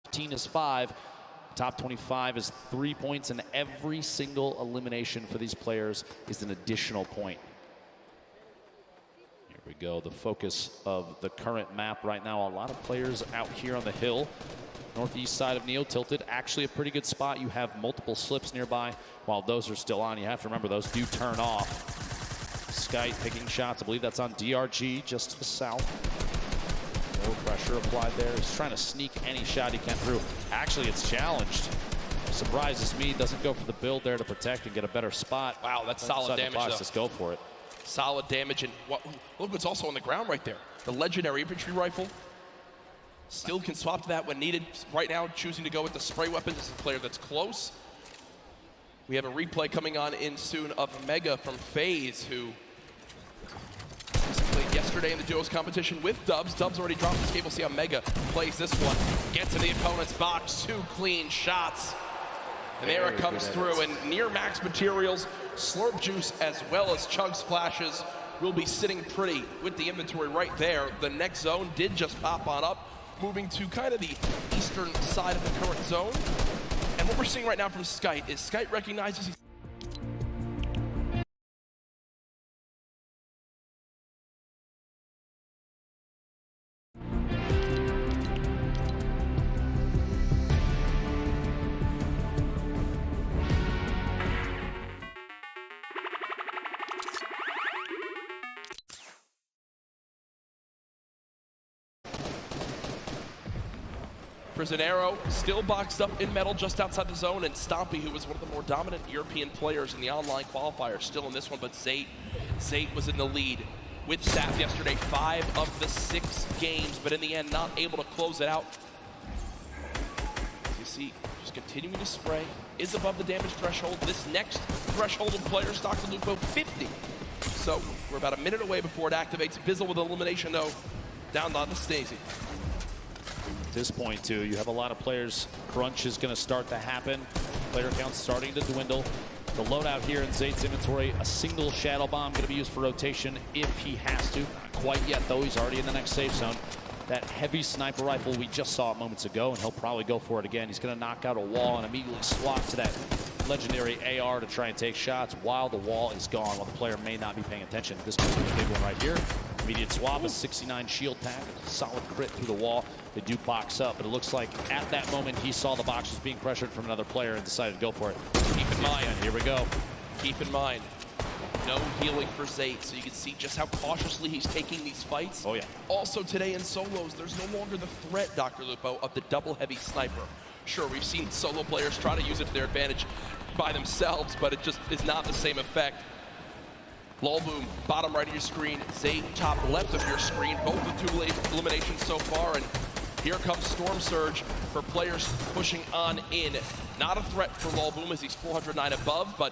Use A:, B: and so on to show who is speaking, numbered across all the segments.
A: 15 is 5. Top 25 is 3 points, and every single elimination for these players is an additional point. Here we go, the focus of the current map right now. A lot of players out here on the hill. Northeast side of Neo tilted, actually a pretty good spot. You have multiple slips nearby. While those are still on, you have to remember those do turn off. Sky taking shots, I believe that's on DRG, just to the south. More pressure applied there. He's trying to sneak any shot he can through. Actually, it's challenged. Surprises me, doesn't go for the build there to protect and get a better spot.
B: Wow, that's solid damage though.
A: Just go for it.
B: Solid damage, and look what's also on the ground right there. The legendary infantry rifle. Still can swap to that when needed. Right now, choosing to go with the spray weapon. This is a player that's close. We have a replay coming on in soon of Mega from FaZe, who played yesterday in the duos competition with Dubs. Dubs already dropped his cable. See how Mega plays this one. Gets in the opponent's box. 2 clean shots. And there it comes through. And near max materials, Slurp Juice as well as Chug Splashes will be sitting pretty with the inventory right there. The next zone did just pop on up, moving to kind of the eastern side of the current zone. And what we're seeing right now from Skite is Skite recognizes he's Prisionero still boxed up in metal just outside the zone, and Stompy, who was one of the more dominant European players in the online qualifier, still in this one, but Zate was in the lead with Sap yesterday, 5 of the 6 games, but in the end, not able to close it out. As you see, just continuing to spray, is above the damage threshold. This next threshold of players, Dr. Lupo, 50. So we're about a minute away before it activates. Bizzle with elimination, though, down on the Stacey.
A: At this point, too, you have a lot of players. Crunch is going to start to happen. Player count starting to dwindle. The loadout here in Zate's inventory, a single Shadow Bomb going to be used for rotation if he has to. Not quite yet, though. He's already in the next safe zone. That heavy sniper rifle we just saw moments ago, and he'll probably go for it again. He's going to knock out a wall and immediately swap to that legendary AR to try and take shots while the wall is gone, while the player may not be paying attention. This could be a big one right here. Immediate swap, a 69 shield pack, a solid crit through the wall. They do box up, but it looks like at that moment he saw the box was being pressured from another player and decided to go for it.
B: Keep in mind,
A: here we go.
B: Keep in mind, no healing for Zate, so you can see just how cautiously he's taking these fights.
A: Oh yeah.
B: Also today in solos, there's no longer the threat, Dr. Lupo, of the double heavy sniper. Sure, we've seen solo players try to use it to their advantage by themselves, but it just is not the same effect. Lolboom, bottom right of your screen, Zate, top left of your screen, both the 2 eliminations so far, and here comes Storm Surge for players pushing on in. Not a threat for Lolboom as he's 409 above, but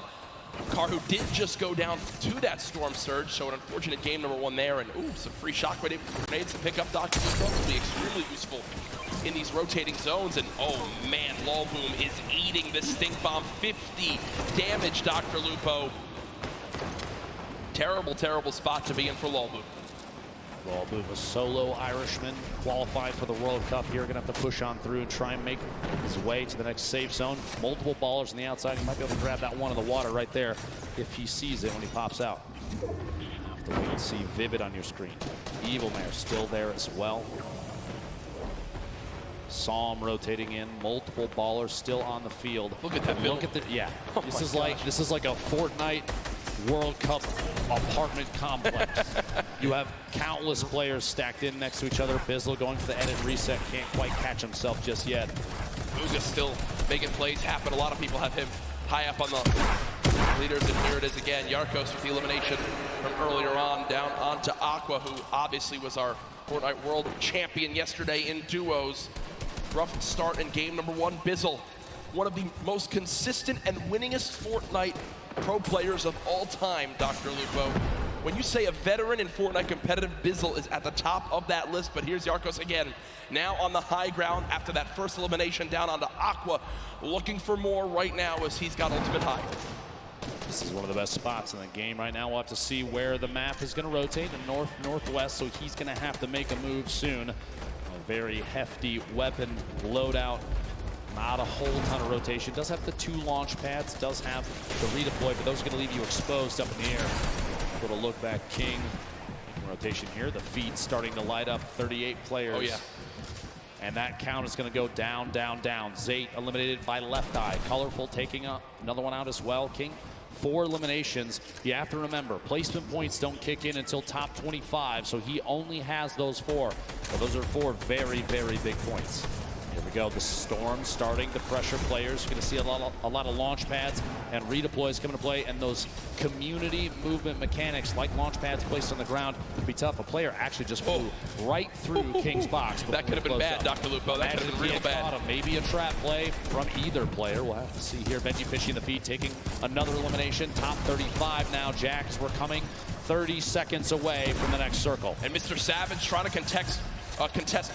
B: Karhu did just go down to that Storm Surge, so an unfortunate game number 1 there, and ooh, some free shockwave grenades to pick up Dr. Lupo will be extremely useful in these rotating zones, and oh man, Lolboom is eating the stink bomb. 50 damage, Dr. Lupo. Terrible, terrible spot to be in for Lolboom.
A: Lolboom, a solo Irishman, qualified for the World Cup here. Gonna have to push on through and try and make his way to the next safe zone. Multiple ballers on the outside. He might be able to grab that one in the water right there if he sees it when he pops out. Have to wait and see. Vivid on your screen. Evil Mare still there as well. Psalm rotating in, multiple ballers still on the field.
B: Look at that.
A: Look at the, yeah. Oh, this is like a Fortnite World Cup apartment complex. You have countless players stacked in next to each other. Bizzle going for the edit reset, can't quite catch himself just yet.
B: Uga still making plays happen. A lot of people have him high up on the leaders, and here it is again. Yarkos with the elimination from earlier on, down onto Aqua, who obviously was our Fortnite World Champion yesterday in duos. Rough start in game number 1. Bizzle, one of the most consistent and winningest Fortnite pro players of all time, Dr. Lupo. When you say a veteran in Fortnite competitive, Bizzle is at the top of that list, but here's Yarkos again, now on the high ground after that first elimination, down onto Aqua, looking for more right now as he's got ultimate high.
A: This is one of the best spots in the game right now. We'll have to see where the map is going to rotate, the north-northwest, so he's going to have to make a move soon. A very hefty weapon loadout. Not a whole ton of rotation. Does have the 2 launch pads, does have the redeploy, but those are going to leave you exposed up in the air. Little look back, King. Making rotation here. The feed starting to light up. 38 players.
B: Oh, yeah.
A: And that count is going to go down, down, down. Zayt eliminated by Left Eye. Colorful taking up another one out as well. King, 4 eliminations. You have to remember, placement points don't kick in until top 25, so he only has those 4. So those are 4 very, very big points. Here we go, the Storm starting to pressure players. You're going to see a lot of launch pads and redeploys coming to play, and those community movement mechanics like launch pads placed on the ground would be tough. A player actually just flew right through King's box.
B: That could have been bad, Dr. Lupo. That could have been real bad.
A: Maybe a trap play from either player. We'll have to see here. Benji fishing the feed, taking another elimination. Top 35 now, Jacks. We're coming 30 seconds away from the next circle.
B: And Mr. Savage trying to contest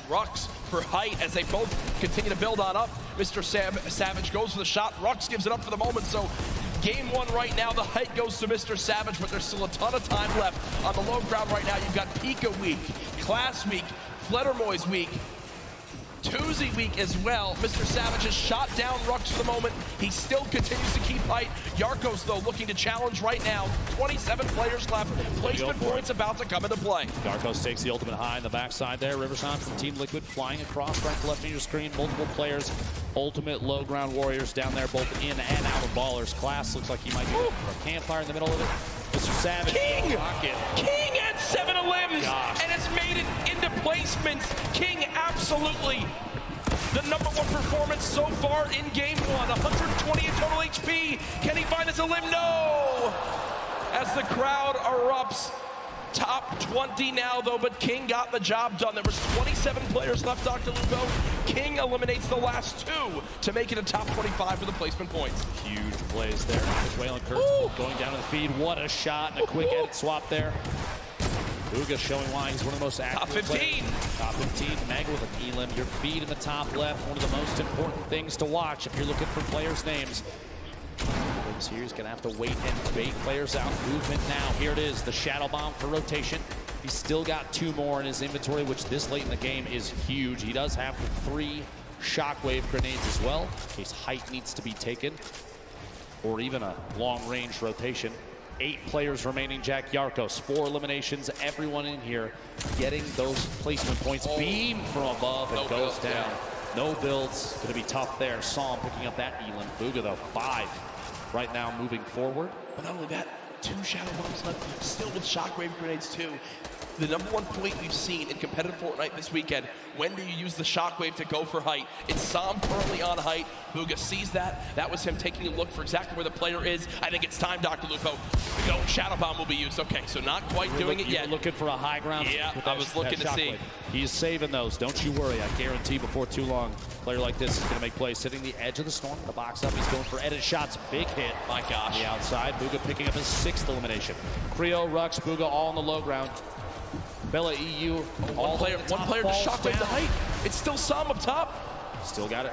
B: Rux for height as they both continue to build on up. Mr. Savage goes for the shot. Rux gives it up for the moment. So game 1 right now, the height goes to Mr. Savage, but there's still a ton of time left on the low ground right now. You've got Pika week, Class week, Fledermoy's week, Tuesday week as well. Mr. Savage has shot down Rux for the moment. He still continues to keep height. Yarkos, though, looking to challenge right now. 27 players left. Placement points about to come into play.
A: Yarkos takes the ultimate high in the backside there. Riverside from Team Liquid flying across right to left of your screen. Multiple players. Ultimate low ground warriors down there, both in and out of ballers. Class looks like he might be a campfire in the middle of it. Mr. Savage.
B: King at 7 limbs and has made it into placements. King absolutely the #1 performance so far in game 1. 120 in total HP. Can he find his limb? No! As the crowd erupts. Top 20 now, though, but King got the job done. There was 27 players left, Dr. Lupo. King eliminates the last 2 to make it a top 25 for the placement points.
A: Huge plays there. Waylon Kurtz going down to the feed. What a shot and a quick edit swap there. Bugha showing why he's one of the most active
B: Top 15.
A: Players. Top 15. Mag with an elim. Your feed in the top left. One of the most important things to watch if you're looking for players' names. Here he's going to have to wait and bait players out. Movement now. Here it is. The Shadow Bomb for rotation. He's still got 2 more in his inventory, which this late in the game is huge. He does have 3 Shockwave grenades as well, in case height needs to be taken, or even a long-range rotation. 8 players remaining. Jack Yarkos, 4 eliminations. Everyone in here getting those placement points. Beam from above and goes down. No builds. Going to be tough there. Saw him picking up that elim. Bugha, though, 5 right now moving forward.
B: But not only that, 2 Shadow Bombs left, still with Shockwave grenades too. The #1 point we've seen in competitive Fortnite this weekend, when do you use the Shockwave to go for height? It's Sam currently on height. Bugha sees that. That was him taking a look for exactly where the player is. I think it's time, Dr. Lupo. No, Shadow Bomb will be used. Okay, so not quite doing it yet.
A: Looking for a high ground.
B: Yeah, I was looking to see.
A: He's saving those. Don't you worry. I guarantee before too long, a player like this is going to make plays. Sitting the edge of the Storm, the box up. He's going for edit shots. Big hit.
B: My gosh.
A: The outside. Bugha picking up his 6th elimination. Creo, Rux, Bugha all on the low ground. Bella EU.
B: One player to Shockwave the height. It's still Sam up top.
A: Still got it.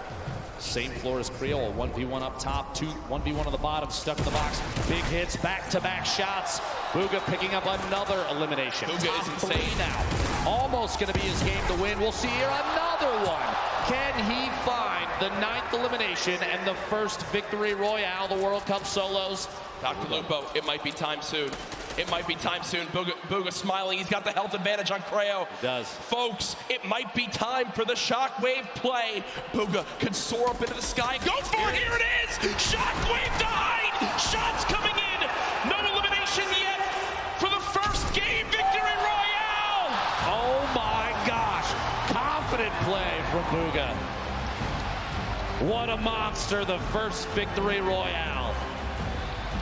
A: Same floor as Creo. 1v1 up top, 1v1 on the bottom, stuck in the box. Big hits, back-to-back shots. Bugha picking up another elimination.
B: Bugha is insane
A: now. Almost going to be his game to win. We'll see here another one. Can he find the 9th elimination and the first victory royale, the World Cup solos?
B: Dr. Lupo, it might be time soon. It might be time soon. Bugha smiling. He's got the health advantage on Creo.
A: He does.
B: Folks, it might be time for the Shockwave play. Bugha could soar up into the sky. Go for it. Here it is. Shockwave died. Shots coming in. No elimination yet for the first game victory royale.
A: Oh my gosh. Confident play from Bugha. What a monster. The first victory royale.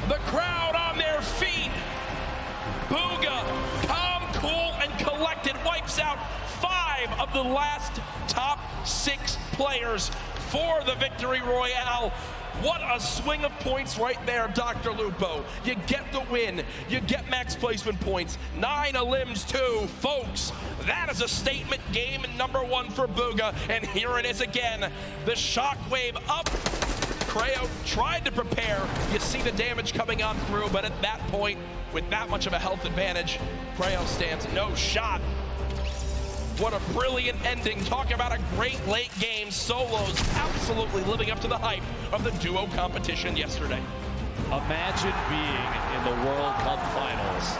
B: The crowd on their feet. Bugha, calm, cool, and collected, wipes out 5 of the last top 6 players for the victory royale. What a swing of points right there, Dr. Lupo. You get the win. You get max placement points. 9 elims too. Folks, that is a statement game #1 for Bugha. And here it is again. The Shockwave up. Creo tried to prepare. You see the damage coming on through, but at that point, with that much of a health advantage, Creo stands no shot. What a brilliant ending. Talk about a great late game. Solos absolutely living up to the hype of the duo competition yesterday.
A: Imagine being in the World Cup Finals,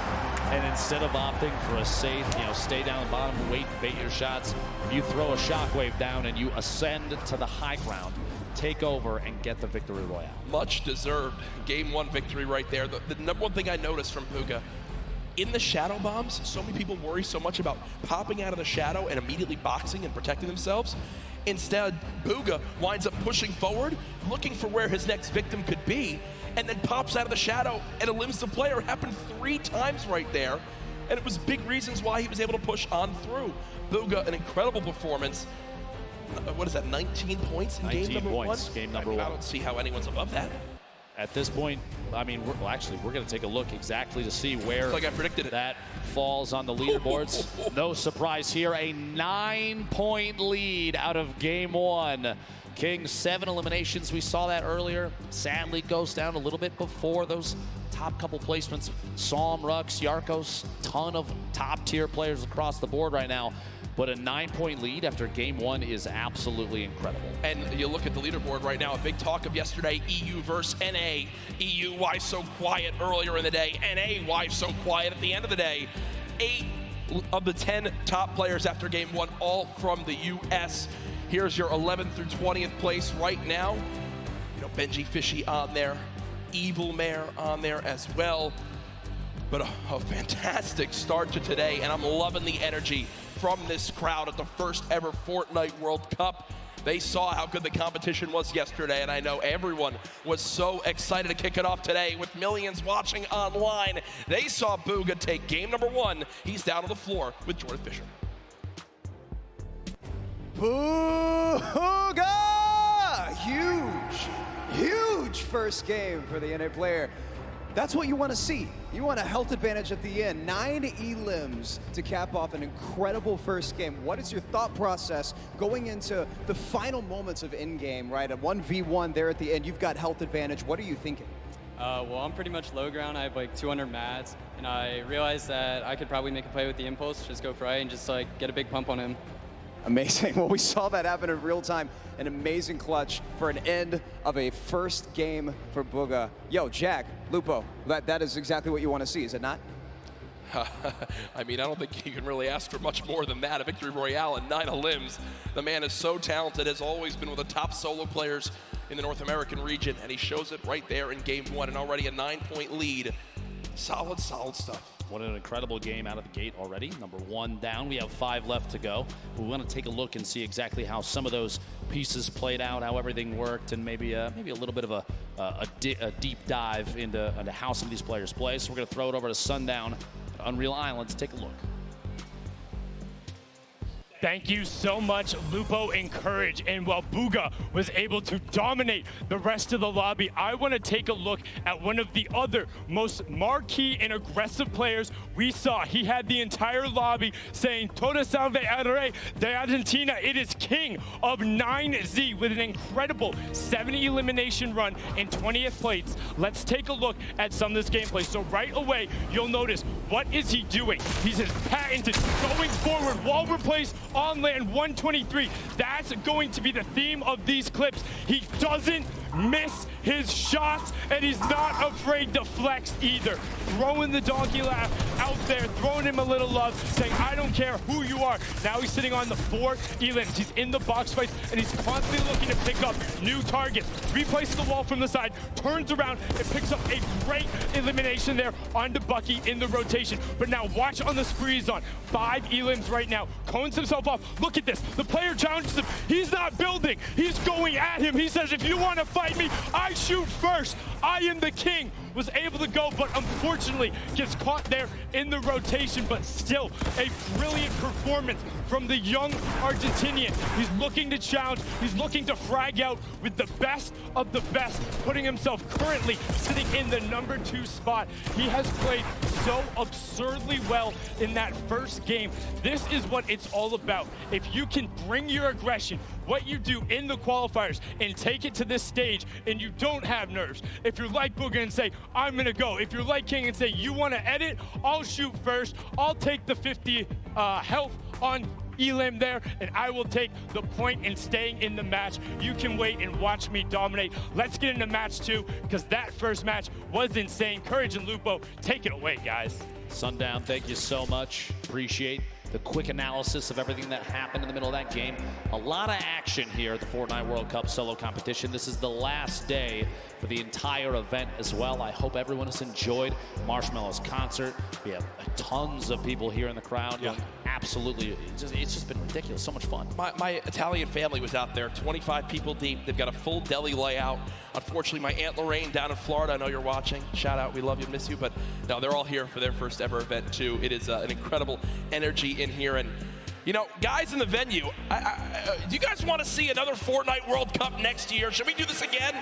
A: and instead of opting for a safe, stay down the bottom, wait, bait your shots, you throw a shockwave down and you ascend to the high ground, take over, and get the victory royale.
B: Much deserved game one victory right there. The number one thing I noticed from Bugha, in the shadow bombs, so many people worry so much about popping out of the shadow and immediately boxing and protecting themselves. Instead, Bugha winds up pushing forward, looking for where his next victim could be, and then pops out of the shadow and eliminates the player. It happened 3 times right there, and it was big reasons why he was able to push on through. Bugha, an incredible performance. What is that, 19 points in game number 1?
A: Game number 1.
B: I don't see how anyone's above that.
A: At this point, we're going to take a look exactly to see where
B: like I predicted it.
A: That falls on the leaderboards. No surprise here, a 9-point lead out of game 1. King, 7 eliminations. We saw that earlier. Sadly, goes down a little bit before those top couple placements. Psalm, Rux, Yarkos, ton of top-tier players across the board right now. But a 9-point lead after game 1 is absolutely incredible.
B: And you look at the leaderboard right now, a big talk of yesterday, EU versus NA. EU, why so quiet earlier in the day? NA, why so quiet at the end of the day? 8 of the 10 top players after game 1, all from the US. Here's your 11th through 20th place right now. Benji Fishy on there, Evil Mare on there as well. But a fantastic start to today, and I'm loving the energy from this crowd at the first ever Fortnite World Cup. They saw how good the competition was yesterday, and I know everyone was so excited to kick it off today with millions watching online. They saw Bugha take game number 1. He's down on the floor with Jordan Fisher.
C: Bugha! Huge first game for the NA player. That's what you want to see. You want a health advantage at the end. 9 elims to cap off an incredible first game. What is your thought process going into the final moments of in-game, right? A 1v1 there at the end. You've got health advantage. What are you thinking?
D: Well, I'm pretty much low ground. I have like 200 mats, and I realized that I could probably make a play with the impulse, just go for it and just get a big pump on him.
C: Amazing. Well, we saw that happen in real time. An amazing clutch for an end of a first game for Bugha. Yo, Jack, Lupo, that is exactly what you want to see, is it not?
B: I mean, I don't think you can really ask for much more than that. A victory royale and 9 elims. The man is so talented, has always been one of the top solo players in the North American region, and he shows it right there in game 1, and already a 9-point lead. Solid stuff.
A: What an incredible game out of the gate already. Number 1 down. We have 5 left to go. We want to take a look and see exactly how some of those pieces played out, how everything worked, and maybe a little bit of a deep dive into how some of these players play. So we're going to throw it over to Sundown at Unreal Island to take a look.
E: Thank you so much, Lupo and Courage. And while Bugha was able to dominate the rest of the lobby, I want to take a look at one of the other most marquee and aggressive players we saw. He had the entire lobby saying, "Toda salve al rey de Argentina." It is King of 9Z with an incredible 70 elimination run in 20th place. Let's take a look at some of this gameplay. So right away, you'll notice, what is he doing? He's his patented going forward wall replace on land 123. That's going to be the theme of these clips. He doesn't miss his shots, and he's not afraid to flex either. Throwing the donkey laugh out there, throwing him a little love, saying, "I don't care who you are." Now he's sitting on the 4 elims. He's in the box fights, and he's constantly looking to pick up new targets. Replaces the wall from the side, turns around, and picks up a great elimination there onto Bucky in the rotation. But now watch on the spree he's on. 5 elims right now. Cones himself off. Look at this. The player challenges him. He's not building. He's going at him. He says, "If you want to fight me, I shoot first. I am the king." Was able to go, but unfortunately gets caught there in the rotation, but still a brilliant performance from the young Argentinian. He's looking to challenge, he's looking to frag out with the best of the best, putting himself currently sitting in the number 2 spot. He has played so absurdly well in that first game. This is what it's all about. If you can bring your aggression, what you do in the qualifiers, and take it to this stage, and you don't have nerves. If you're like Bugha and say, "I'm gonna go." If you're like King and say, "You wanna edit? I'll shoot first. I'll take the 50 health on elim there, and I will take the point in staying in the match. You can wait and watch me dominate. Let's get into match 2, because that first match was insane. Courage and Lupo, take it away, guys.
A: Sundown, thank you so much. Appreciate the quick analysis of everything that happened in the middle of that game. A lot of action here at the Fortnite World Cup solo competition. This is the last day for the entire event as well. I hope everyone has enjoyed Marshmallow's concert. We have tons of people here in the crowd.
B: Yeah.
A: Absolutely, it's just been ridiculous. So much fun.
B: My Italian family was out there, 25 people deep. They've got a full deli layout. Unfortunately, my Aunt Lorraine down in Florida, I know you're watching. Shout out, we love you, miss you. But no, they're all here for their first ever event too. It is an incredible energy in here. And you know, guys in the venue, do you guys want to see another Fortnite World Cup next year? Should we do this again?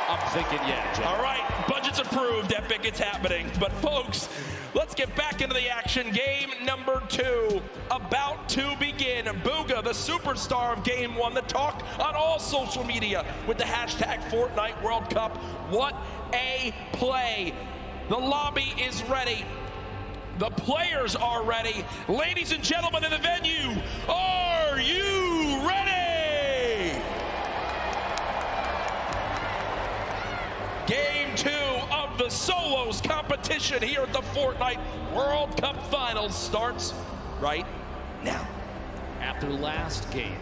A: I'm thinking, yeah, Jeff.
B: All right, budget's approved, Epic, it's happening. But folks, let's get back into the action. Game number 2 about to begin. Booga, the superstar of Game 1, the talk on all social media with the hashtag Fortnite World Cup. What a play. The lobby is ready. The players are ready. Ladies and gentlemen in the venue, are you ready? Game 2 of the solos competition here at the Fortnite World Cup Finals starts right now.
A: After last game,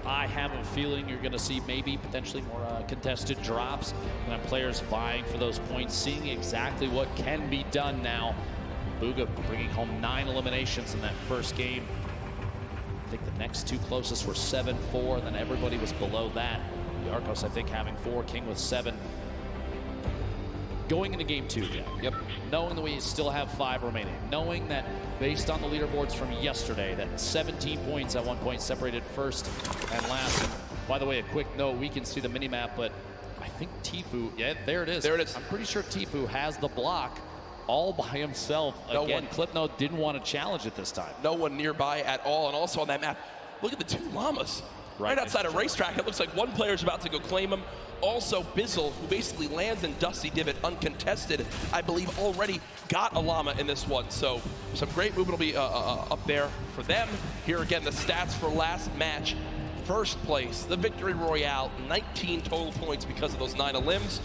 A: I have a feeling you're going to see maybe potentially more contested drops and players vying for those points, seeing exactly what can be done now. Booga bringing home 9 eliminations in that first game. I think the next 2 closest were 7-4, and then everybody was below that. Yarkos, I think, having 4, King with 7. Going into game 2, Jeff.
B: Yep.
A: Knowing that we still have 5 remaining, knowing that based on the leaderboards from yesterday, that 17 points at one point separated first and last. And by the way, a quick note, we can see the mini-map, but I think Tfue, yeah, there it is.
B: There it is.
A: I'm pretty sure Tfue has the block all by himself. Again, Clipnote didn't want to challenge it this time.
B: No one nearby at all, and also on that map, look at the 2 llamas. Right outside a racetrack. It looks like one player's about to go claim him. Also, Bizzle, who basically lands in Dusty Divot uncontested, I believe already got a llama in this one. So some great movement will be up there for them. Here again, the stats for last match. First place, the Victory Royale, 19 total points because of those 9 elims.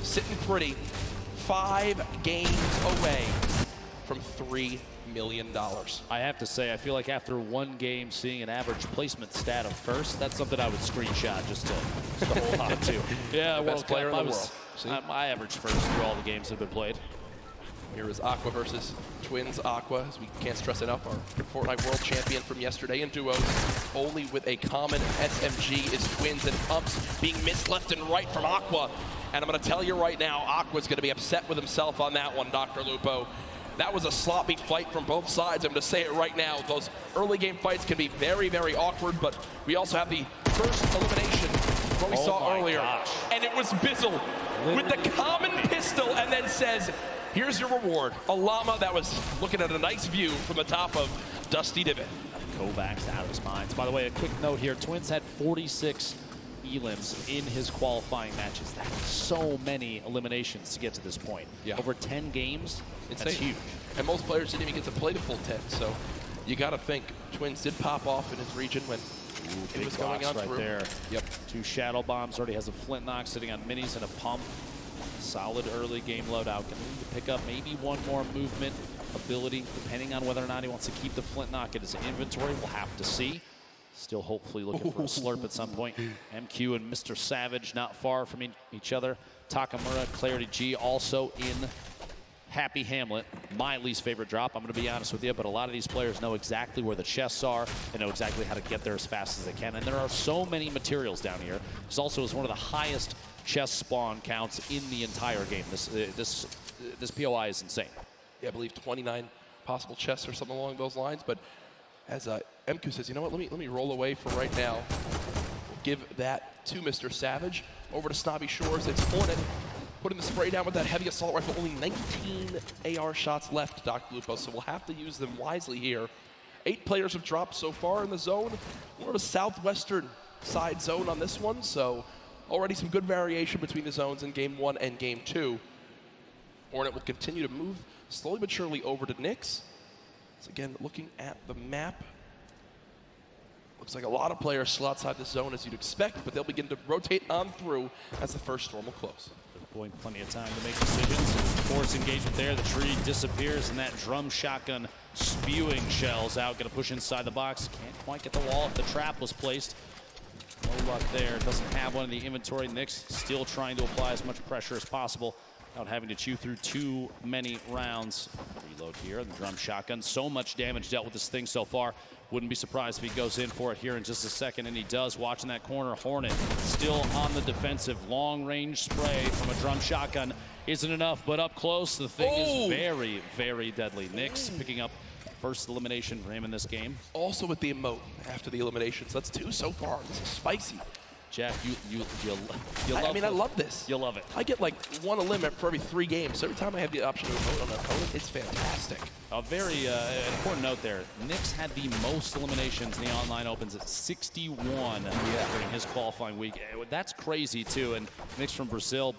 B: Sitting pretty, 5 games away from $3 million.
A: I have to say, I feel like after one game, seeing an average placement stat of first, that's something I would screenshot just to hold on to. Yeah,
B: best player in the world.
A: I averaged first through all the games that have been played.
B: Here is Aqua versus Twins Aqua, as we can't stress enough, our Fortnite World Champion from yesterday in duos. Only with a common SMG is Twins, and pumps being missed left and right from Aqua. And I'm going to tell you right now, Aqua's going to be upset with himself on that one, Dr. Lupo. That was a sloppy fight from both sides. I'm going to say it right now. Those early game fights can be very, very awkward, but we also have the first elimination, what we saw earlier.
A: Gosh.
B: And it was Bizzle with the common pistol and then says, here's your reward. A llama that was looking at a nice view from the top of Dusty Divot.
A: Kovacs out of his mind. By the way, a quick note here. Twins had 46 elims in his qualifying matches. That's so many eliminations to get to this point.
B: Yeah.
A: Over 10 games, that's huge.
B: And most players didn't even get to play the full 10, so you got to think Twins did pop off in his region when it was going on
A: right
B: through.
A: There.
B: Yep.
A: 2 shadow bombs, already has a flint knock sitting on minis and a pump. Solid early game loadout. Going to need to pick up maybe one more movement ability, depending on whether or not he wants to keep the flint knock in his inventory. We'll have to see. Still hopefully looking for a slurp at some point. MQ and Mr. Savage not far from each other. Takamura, Clarity G also in Happy Hamlet. My least favorite drop, I'm going to be honest with you, but a lot of these players know exactly where the chests are and know exactly how to get there as fast as they can. And there are so many materials down here. This also is one of the highest chest spawn counts in the entire game. This POI is insane.
B: Yeah, I believe 29 possible chests or something along those lines, but as MQ says, you know what, let me roll away for right now. We'll give that to Mr. Savage. Over to Snobby Shores, it's Hornet, putting the spray down with that heavy assault rifle. Only 19 AR shots left, Dr. Lupo, so we'll have to use them wisely here. 8 players have dropped so far in the zone. More of a southwestern side zone on this one, so already some good variation between the zones in Game 1 and Game 2. Hornet will continue to move slowly but surely over to Nyx. So again, looking at the map, looks like a lot of players still outside the zone as you'd expect, but they'll begin to rotate on through as the first storm will close.
A: Boy, plenty of time to make decisions. Force engagement there. The tree disappears, and that drum shotgun spewing shells out. Going to push inside the box. Can't quite get the wall if the trap was placed. No luck there. Doesn't have one in the inventory. Nick's still trying to apply as much pressure as possible without having to chew through too many rounds. Reload here. The drum shotgun. So much damage dealt with this thing so far. Wouldn't be surprised if he goes in for it here in just a second, and he does. Watching that corner, Hornet still on the defensive. Long-range spray from a drum shotgun isn't enough, but up close, the thing is very, very deadly. Nick's picking up first elimination for him in this game.
B: Also with the emote after the eliminations. That's 2 so far. This is spicy.
A: Jack, you love
B: I mean, I love this.
A: You love it.
B: I get like 1 eliminate for every 3 games. So every time I have the option to emote on an opponent, it's fantastic.
A: A very important note there. Nick's had the most eliminations in the online opens at 61 during his qualifying week. That's crazy too. And Nick's from Brazil.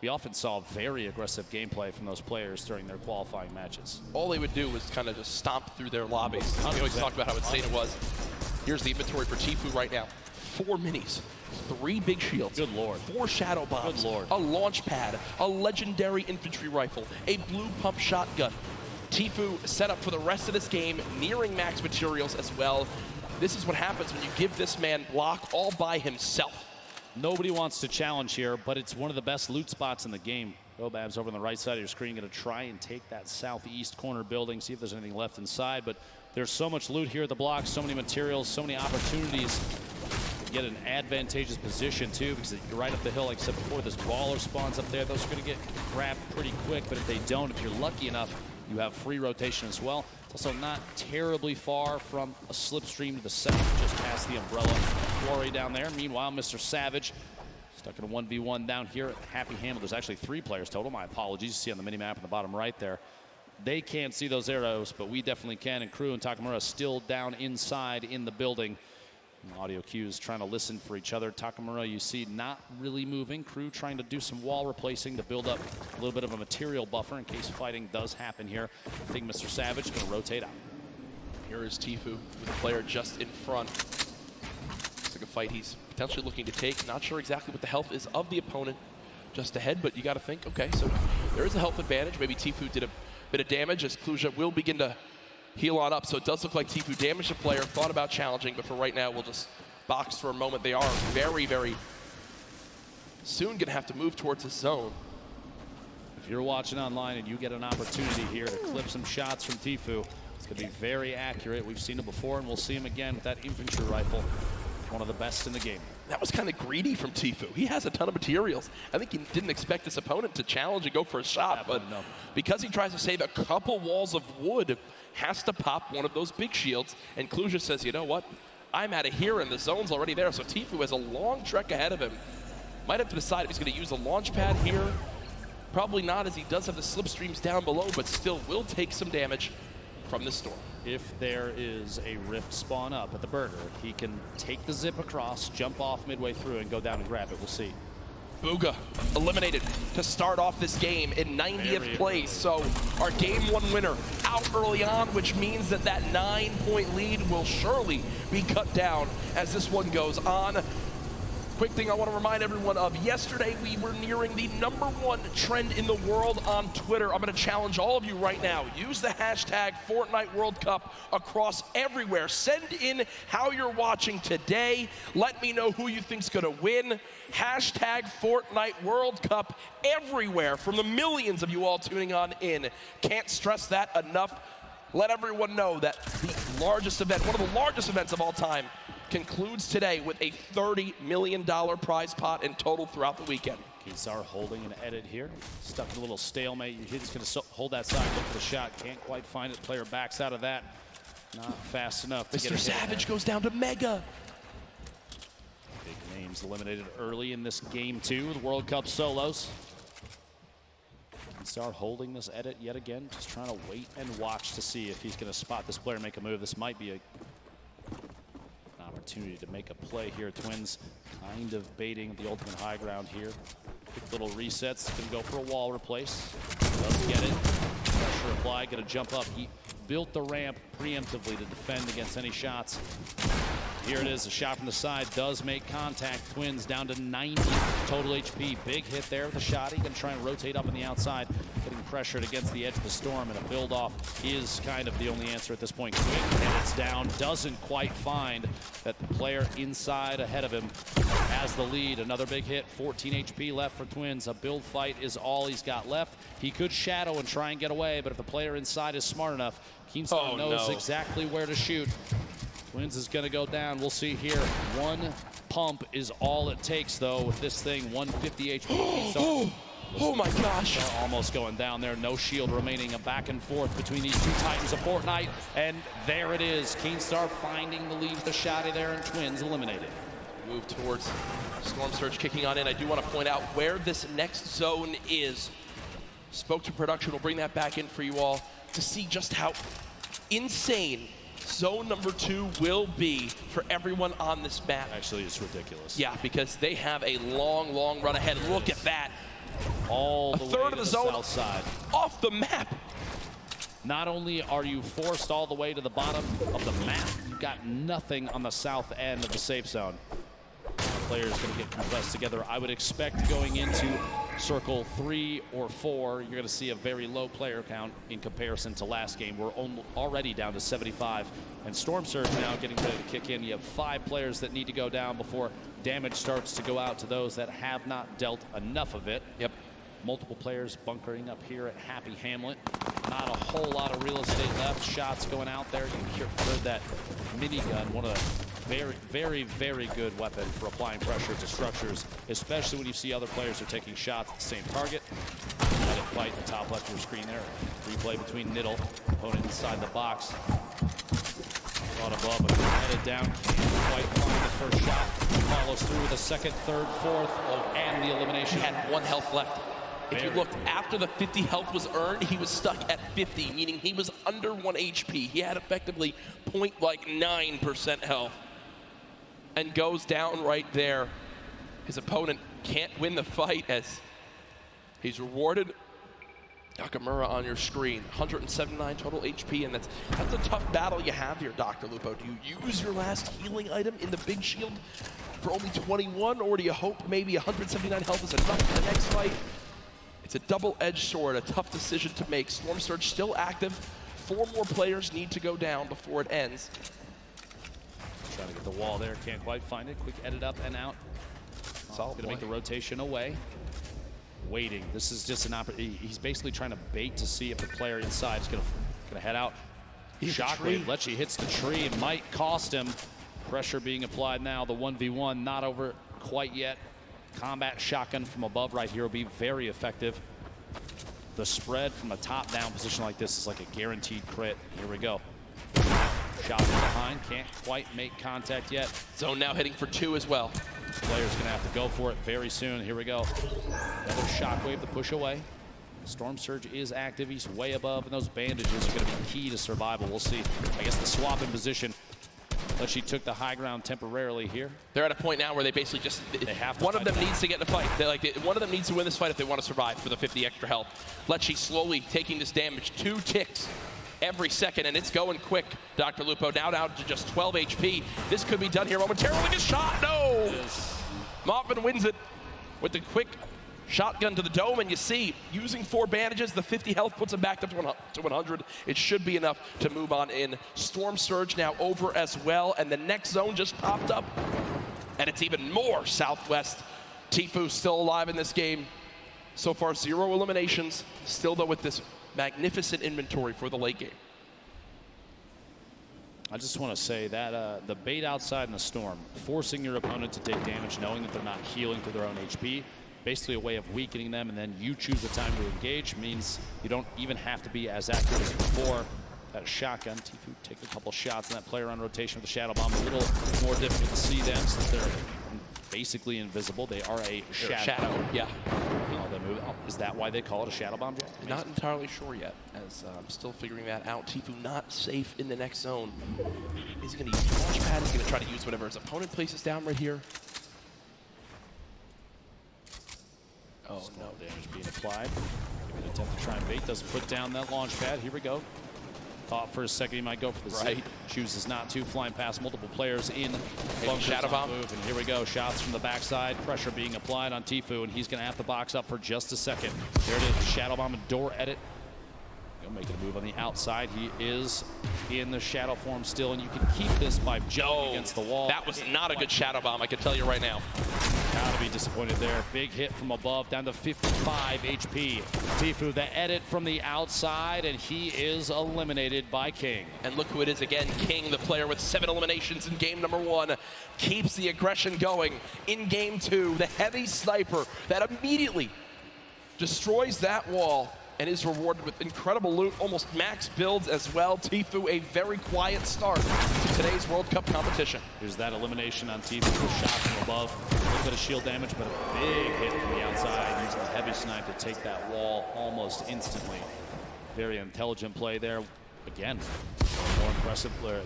A: We often saw very aggressive gameplay from those players during their qualifying matches.
B: All they would do was kind of just stomp through their lobbies. We always talked about how insane it was. Here's the inventory for Tfue right now. 4 minis, 3 big shields.
A: Good lord.
B: 4 shadow bombs.
A: Good lord.
B: A launch pad, a legendary infantry rifle, a blue pump shotgun. Tfue set up for the rest of this game, nearing max materials as well. This is what happens when you give this man block all by himself.
A: Nobody wants to challenge here, but it's one of the best loot spots in the game. Gobab's over on the right side of your screen, going to try and take that southeast corner building, see if there's anything left inside. But there's so much loot here at the block, so many materials, so many opportunities to get an advantageous position too, because you're right up the hill. Like I said before, this baller spawns up there. Those are going to get grabbed pretty quick, but if they don't, if you're lucky enough, you have free rotation as well. It's also not terribly far from a slipstream to the south, just past the umbrella quarry down there. Meanwhile, Mr. Savage stuck in a 1v1 down here at Happy Handle. There's actually 3 players total. My apologies. You see on the mini-map in the bottom right there. They can't see those arrows, but we definitely can. And Crew and Takamura still down inside in the building. And audio cues trying to listen for each other. Takamura, you see, not really moving. Crew trying to do some wall replacing to build up a little bit of a material buffer in case fighting does happen here. I think Mr. Savage is going to rotate out.
B: Here is Tfue with the player just in front. Looks like a fight he's potentially looking to take. Not sure exactly what the health is of the opponent just ahead, but you got to think, okay, so there is a health advantage. Maybe Tfue did a bit of damage as Kluja will begin to heal on up. So it does look like Tfue damaged the player, thought about challenging, but for right now, we'll just box for a moment. They are very, very soon going to have to move towards the zone.
A: If you're watching online and you get an opportunity here to clip some shots from Tfue, it's going to be very accurate. We've seen it before, and we'll see him again with that infantry rifle. One of the best in the game.
B: That was kind of greedy from Tfue. He has a ton of materials. I think he didn't expect his opponent to challenge and go for a shot, but because he tries to save a couple walls of wood, has to pop one of those big shields, and Kluja says, you know what? I'm out of here, and the zone's already there, so Tfue has a long trek ahead of him. Might have to decide if he's going to use a launch pad here. Probably not, as he does have the slipstreams down below, but still will take some damage from the storm.
A: If there is a rift spawn up at the burger, he can take the zip across, jump off midway through, and go down and grab it. We'll see.
B: Bugha eliminated to start off this game in 90th place. So our game 1 winner out early on, which means that that 9-point lead will surely be cut down as this one goes on. Quick thing I want to remind everyone of, yesterday we were nearing the #1 trend in the world on Twitter. I'm going to challenge all of you right now. Use the hashtag Fortnite World Cup across everywhere. Send in how you're watching today. Let me know who you think's going to win. Hashtag Fortnite World Cup everywhere from the millions of you all tuning on in. Can't stress that enough. Let everyone know that the largest event, one of the largest events of all time, concludes today with a $30 million prize pot in total throughout the weekend.
A: Kizar holding an edit here. Stuck in a little stalemate. He's going to hold that side, look for the shot. Can't quite find it. Player backs out of that. Not fast enough to get
B: Mr. Savage goes down to Mega.
A: Big names eliminated early in this game 2, the World Cup solos. Kizar holding this edit yet again, just trying to wait and watch to see if he's going to spot this player make a move. This might be an opportunity to make a play here. Twins kind of baiting the ultimate high ground here. Quick little resets. Going to go for a wall replace. Does get it. Pressure applied. Going to jump up. He built the ramp preemptively to defend against any shots. Here it is, a shot from the side does make contact. Twins down to 90 total HP. Big hit there with the shot. He can try and rotate up on the outside, getting pressured against the edge of the storm, and a build off is kind of the only answer at this point. Quick, and it's down, doesn't quite find that the player inside ahead of him has the lead. Another big hit, 14 HP left for Twins. A build fight is all he's got left. He could shadow and try and get away, but if the player inside is smart enough, Keemstar knows exactly where to shoot. Twins is going to go down. We'll see here. One pump is all it takes, though, with this thing. 150 HP.
B: Oh my gosh.
A: They're almost going down there. No shield remaining. A back and forth between these two titans of Fortnite. And there it is. Keemstar finding the lead with the shotty there, and Twins eliminated.
B: Move towards Storm Surge kicking on in. I do want to point out where this next zone is. Spoke to production. We'll bring that back in for you all to see just how insane zone number 2 will be for everyone on this map.
A: Actually, it's ridiculous.
B: Yeah, because they have a long, long run ahead. Look at that.
A: All the
B: A
A: way
B: third
A: to
B: of the
A: the
B: zone
A: south side.
B: off the map.
A: Not only are you forced all the way to the bottom of the map, you've got nothing on the south end of the safe zone. Players going to get compressed together. I would expect going into circle 3 or 4, you're going to see a very low player count in comparison to last game. We're already down to 75, and Storm Surge now getting ready to kick in. You have 5 players that need to go down before damage starts to go out to those that have not dealt enough of it.
B: Yep.
A: Multiple players bunkering up here at Happy Hamlet. Not a whole lot of real estate left. Shots going out there. You heard that minigun, one of the very, very good weapon for applying pressure to structures, especially when you see other players are taking shots at the same target. Let it fight in the top left of your screen there. Replay between Niddle, opponent inside the box. Caught above, but headed down. Can't quite find the first shot. Follows through with a second, third, fourth, and the elimination.
B: He had 1 health left. If you looked after the 50 health was earned, he was stuck at 50, meaning he was under 1 HP. He had effectively 0.9% health and goes down right there. His opponent can't win the fight as he's rewarded. Nakamura on your screen, 179 total HP, and that's a tough battle you have here, Dr. Lupo. Do you use your last healing item in the big shield for only 21, or do you hope maybe 179 health is enough for the next fight? It's a double-edged sword, a tough decision to make. Storm Surge still active. 4 more players need to go down before it ends.
A: Trying to get the wall there, can't quite find it. Quick edit up and out.
B: Solid
A: Gonna make the rotation away. Waiting. This is just an opportunity. He's basically trying to bait to see if the player inside is gonna head out. Shockwave. Lecce hits the tree. It might cost him. Pressure being applied now. The 1v1 not over quite yet. Combat shotgun from above right here will be very effective. The spread from a top-down position like this is like a guaranteed crit. Here we go. Shot from behind, can't quite make contact yet.
B: Zone now hitting for 2 as well.
A: Player's gonna have to go for it very soon. Here we go. Another shockwave to push away. Storm Surge is active, he's way above, and those bandages are gonna be key to survival. We'll see. I guess the swap in position. But she took the high ground temporarily here.
B: They're at a point now where they basically just,
A: they have to
B: one of them needs to get in the fight. One of them needs to win this fight if they want to survive for the 50 extra health. Lecce slowly taking this damage, 2 ticks every second, and it's going quick. Dr. Lupo now down to just 12 HP. This could be done here momentarily. A shot, no! Moffin wins it with the quick shotgun to the dome, and you see, using 4 bandages, the 50 health puts him back up to 100. It should be enough to move on in. Storm Surge now over as well, and the next zone just popped up, and it's even more southwest. Tfue still alive in this game. So far, 0 eliminations, still though with this magnificent inventory for the late game.
A: I just want to say that the bait outside in the storm, forcing your opponent to take damage, knowing that they're not healing through their own HP, basically a way of weakening them, and then you choose the time to engage, means you don't even have to be as active as before. That shotgun, Tfue taking a couple shots, and that player on rotation with the Shadow Bomb, a little more difficult to see them since they're basically invisible. They are a shadow.
B: Yeah.
A: Is that why they call it a Shadow Bomb, Jack?
B: Not entirely sure yet, as I'm still figuring that out. Tfue not safe in the next zone. Is he going to use the launch pad? He's going to try to use whatever his opponent places down right here. Oh, no.
A: Damage being applied. Give it an attempt to try and bait. Doesn't put down that launch pad. Here we go. Thought for a second he might go for the
B: Right.
A: zip. Chooses not to, flying past multiple players in bunkers
B: shadow
A: on
B: bomb.
A: move. And here we go, shots from the backside. Pressure being applied on Tfue, and he's going to have to box up for just a second. There it is, shadow bomb and door edit. He'll make a move on the outside. He is in the shadow form still, and you can keep this by jumping against the wall.
B: That was not a good shadow bomb, I can tell you right now.
A: Gotta be disappointed there. Big hit from above, down to 55 HP. Tfue, the edit from the outside, and he is eliminated by King.
B: And look who it is again, King, the player with 7 eliminations in game number 1, keeps the aggression going in game 2. The heavy sniper that immediately destroys that wall and is rewarded with incredible loot, almost max builds as well. Tfue, a very quiet start to today's World Cup competition.
A: Here's that elimination on Tfue, shot from above. A little bit of shield damage, but a big hit from the outside, using a heavy snipe to take that wall almost instantly. Very intelligent play there. Again,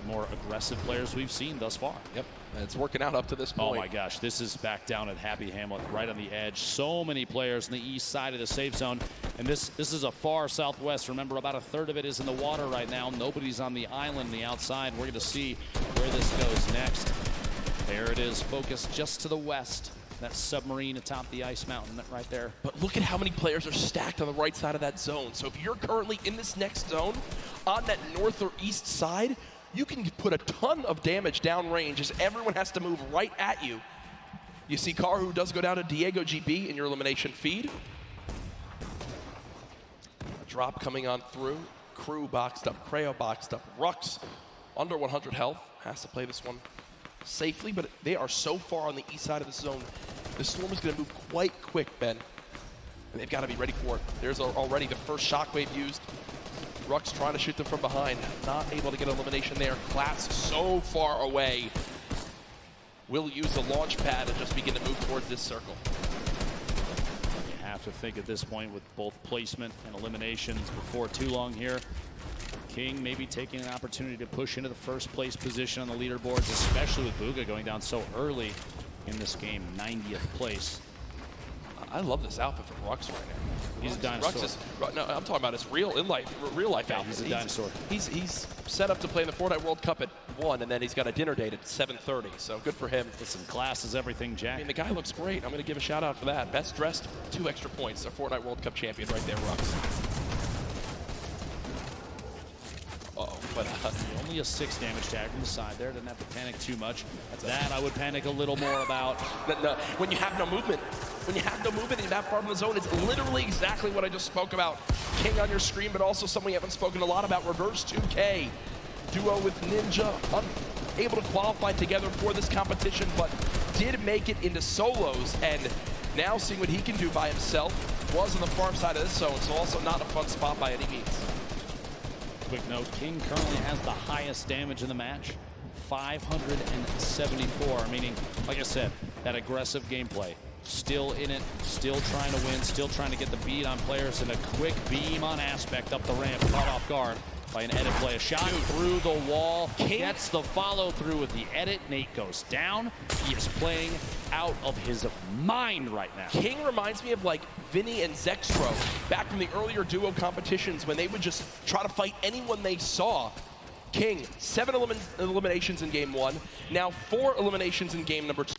A: more aggressive players we've seen thus far.
B: Yep, and it's working out up to this point.
A: Oh my gosh, this is back down at Happy Hamlet, right on the edge. So many players on the east side of the safe zone, and this is a far southwest. Remember, about a third of it is in the water right now. Nobody's on the island, the outside. We're going to see where this goes next. There it is, focused just to the west. That submarine atop the ice mountain right there.
B: But look at how many players are stacked on the right side of that zone. So if you're currently in this next zone, on that north or east side, you can put a ton of damage downrange as everyone has to move right at you. You see Karu does go down to Diego GB in your elimination feed. A drop coming on through. Crew boxed up, Creo boxed up. Rux under 100 health, has to play this one safely, but they are so far on the east side of the zone. The Storm is going to move quite quick, Ben, and they've got to be ready for it. There's already the first shockwave used. Rux trying to shoot them from behind, not able to get an elimination there. Class so far away. Will use the launch pad and just begin to move towards this circle.
A: You have to think at this point with both placement and eliminations before too long here. King maybe taking an opportunity to push into the first place position on the leaderboards, especially with Bugha going down so early in this game, 90th place.
B: I love this outfit from Rux right now.
A: He's a dinosaur.
B: Rux is, no, I'm talking about his real life outfit.
A: He's a dinosaur.
B: He's set up to play in the Fortnite World Cup at 1, and then he's got a dinner date at 7:30. So good for him.
A: Listen, class is everything, Jack.
B: I mean, the guy looks great. I'm going to give a shout out for that. Best dressed, 2 extra points. A Fortnite World Cup champion right there, Rux. Uh-oh, but
A: only a 6 damage tag from the side there. Didn't have to panic too much. That I would panic a little more about.
B: When you have no movement, in that part of the zone, it's literally exactly what I just spoke about. King on your screen, but also something we haven't spoken a lot about, Reverse 2K. Duo with Ninja, unable to qualify together for this competition, but did make it into solos, and now seeing what he can do by himself. Was on the far side of this zone, so also not a fun spot by any means.
A: Quick note, King currently has the highest damage in the match, 574, meaning, like I said, that aggressive gameplay. Still in it, still trying to win, still trying to get the beat on players, and a quick beam on Aspect up the ramp, caught off guard by an edit play. A shot through the wall, gets the follow through with the edit. Nate goes down. He is playing out of his mind right now.
B: King reminds me of like Vinny and Zextro back from the earlier duo competitions when they would just try to fight anyone they saw. King, 7 eliminations in game 1, now 4 eliminations in game number 2.